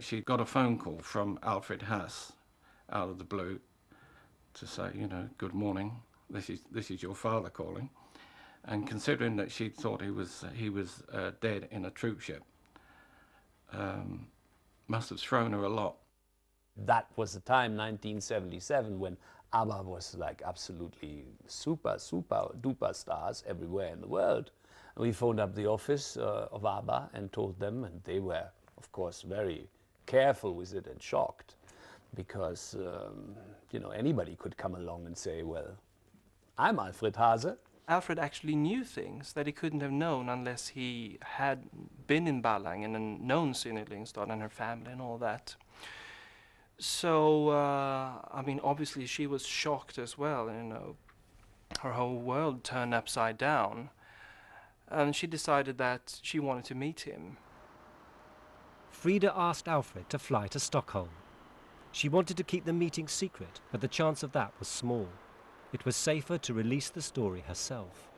she got a phone call from Alfred Haas out of the blue to say, you know, good morning, this is your father calling. And considering that she thought he was dead in a troop ship, must have thrown her a lot. That was the time, 1977, when Abba was like absolutely super duper stars everywhere in the world. And we phoned up the office of Abba and told them, and they were, of course, very careful with it and shocked, because you know, anybody could come along and say, well, I'm Alfred Hase. Alfred actually knew things that he couldn't have known unless he had been in Ballangen and known Synne Lindstad and her family and all that. So, I mean, obviously she was shocked as well, you know. Her whole world turned upside down. And she decided that she wanted to meet him. Frida asked Alfred to fly to Stockholm. She wanted to keep the meeting secret, but the chance of that was small. It was safer to release the story herself.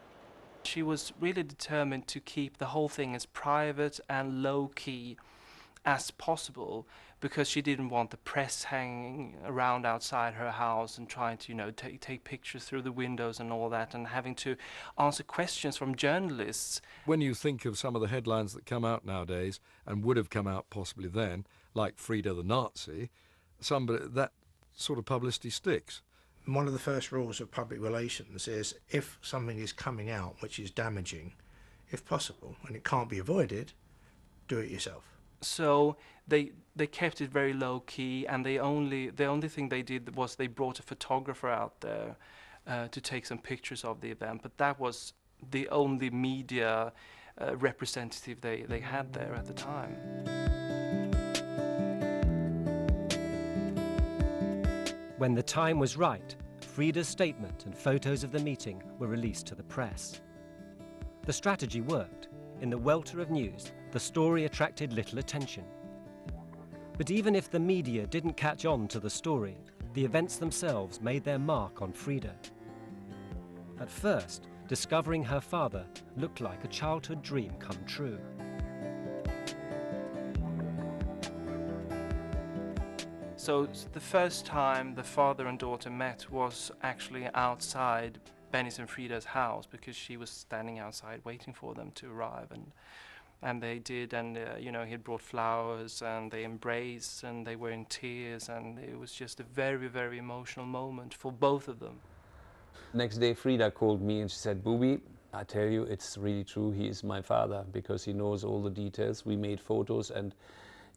She was really determined to keep the whole thing as private and low-key as possible, because she didn't want the press hanging around outside her house and trying to, you know, take pictures through the windows and all that, and having to answer questions from journalists. When you think of some of the headlines that come out nowadays, and would have come out possibly then, like Frida the Nazi, that sort of publicity sticks. One of the first rules of public relations is, if something is coming out which is damaging, if possible, and it can't be avoided, do it yourself. So they kept it very low key, and the only thing they did was they brought a photographer out there to take some pictures of the event. But that was the only media representative they had there at the time. When the time was right, Frida's statement and photos of the meeting were released to the press. The strategy worked. In the welter of news, the story attracted little attention. But even if the media didn't catch on to the story, the events themselves made their mark on Frida. At first, discovering her father looked like a childhood dream come true. So the first time the father and daughter met was actually outside Benny's and Frida's house, because she was standing outside waiting for them to arrive, and they did, and you know, he had brought flowers, and they embraced, and they were in tears, and it was just a very, very emotional moment for both of them. Next day Frida called me and she said, "Booby, I tell you, it's really true, he is my father, because he knows all the details. We made photos, and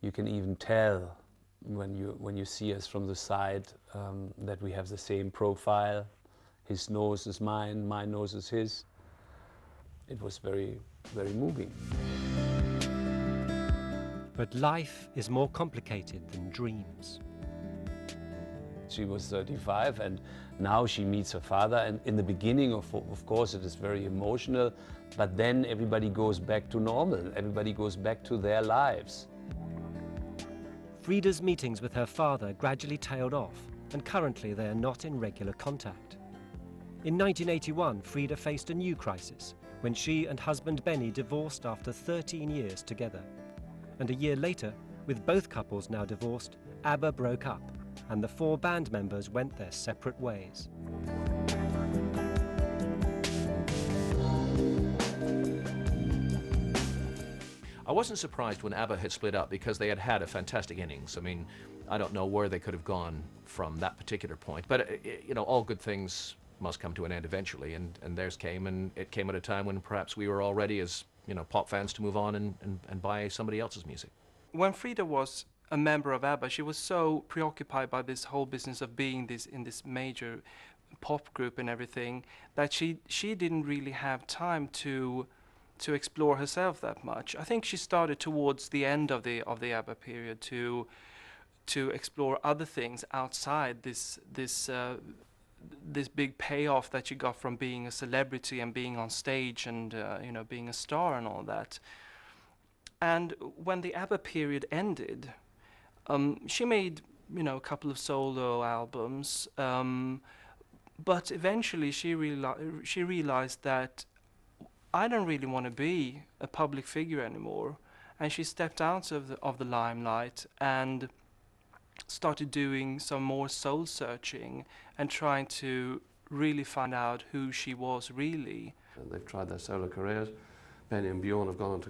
you can even tell when you see us from the side that we have the same profile. His nose is mine, my nose is his." It was very, very moving. But life is more complicated than dreams. She was 35, and now she meets her father, and in the beginning, of course, it is very emotional, but then everybody goes back to normal. Everybody goes back to their lives. Frida's meetings with her father gradually tailed off, and currently they are not in regular contact. In 1981, Frida faced a new crisis when she and husband Benny divorced after 13 years together. And a year later, with both couples now divorced, Abba broke up, and the 4 band members went their separate ways. I wasn't surprised when Abba had split up, because they had had a fantastic innings. I mean, I don't know where they could have gone from that particular point, but you know, all good things must come to an end eventually, and theirs came, and it came at a time when perhaps we were all ready as, you know, pop fans to move on and buy somebody else's music. When Frida was a member of Abba, she was so preoccupied by this whole business of being in this major pop group and everything, that she didn't really have time to explore herself that much. I think she started towards the end of the Abba period to explore other things outside this big payoff that she got from being a celebrity and being on stage and you know, being a star and all that. And when the Abba period ended, she made, you know, a couple of solo albums, but eventually she realized that I don't really want to be a public figure anymore, and she stepped out of the limelight and started doing some more soul searching and trying to really find out who she was really. And they've tried their solo careers. Benny and Bjorn have gone on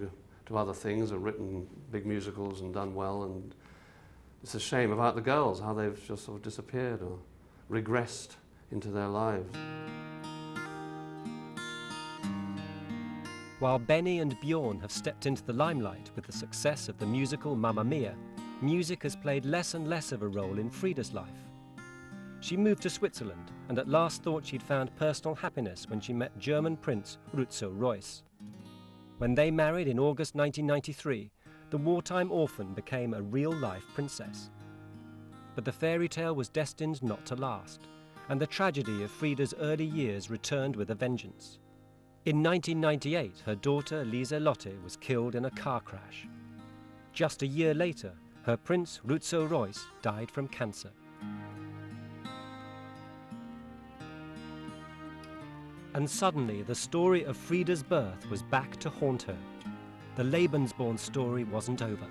to other things and written big musicals and done well, and it's a shame about the girls, how they've just sort of disappeared or regressed into their lives. While Benny and Bjorn have stepped into the limelight with the success of the musical Mamma Mia, music has played less and less of a role in Frida's life. She moved to Switzerland and at last thought she'd found personal happiness when she met German Prince Ruzzo Reuss. When they married in August 1993, the wartime orphan became a real-life princess. But the fairy tale was destined not to last, and the tragedy of Frida's early years returned with a vengeance. In 1998, her daughter Lieselotte was killed in a car crash. Just a year later, her prince Ruzzo Reuss died from cancer. And suddenly, the story of Frida's birth was back to haunt her. The Lebensborn story wasn't over.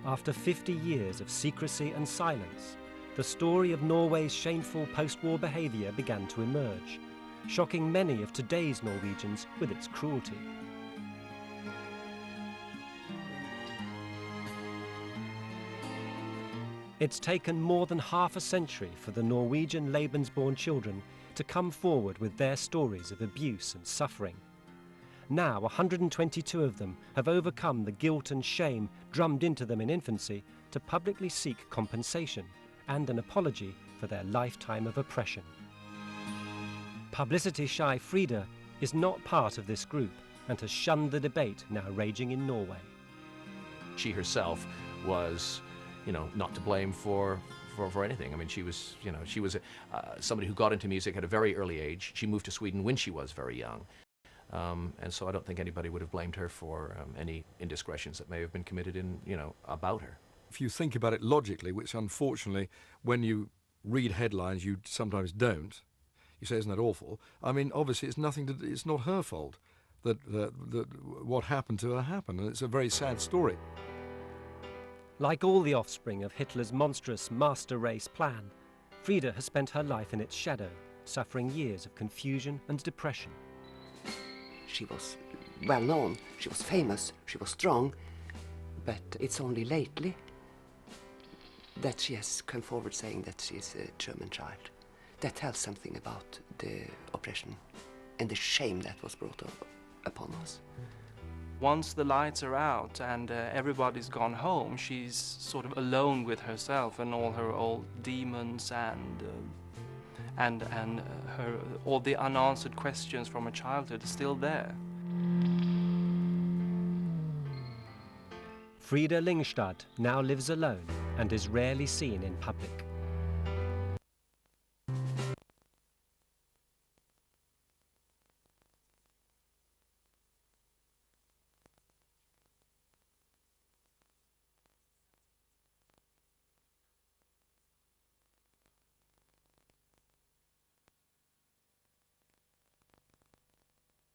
After 50 years of secrecy and silence, the story of Norway's shameful post-war behaviour began to emerge, shocking many of today's Norwegians with its cruelty. It's taken more than half a century for the Norwegian Lebensborn children to come forward with their stories of abuse and suffering. Now, 122 of them have overcome the guilt and shame drummed into them in infancy to publicly seek compensation and an apology for their lifetime of oppression. Publicity-shy Frida is not part of this group and has shunned the debate now raging in Norway. She herself was, not to blame for anything. I mean, she was somebody who got into music at a very early age. She moved to Sweden when she was very young. And so I don't think anybody would have blamed her for any indiscretions that may have been committed about her. If you think about it logically, which unfortunately, when you read headlines, you sometimes don't, you say, isn't that awful? I mean, obviously, it's not her fault that what happened to her happened, and it's a very sad story. Like all the offspring of Hitler's monstrous master race plan, Frida has spent her life in its shadow, suffering years of confusion and depression. She was well known, she was famous, she was strong, but it's only lately that she has come forward saying that she is a German child. That tells something about the oppression and the shame that was brought upon us. Once the lights are out and everybody's gone home, she's sort of alone with herself and all her old demons and her all the unanswered questions from her childhood are still there. Frida Lyngstad now lives alone and is rarely seen in public.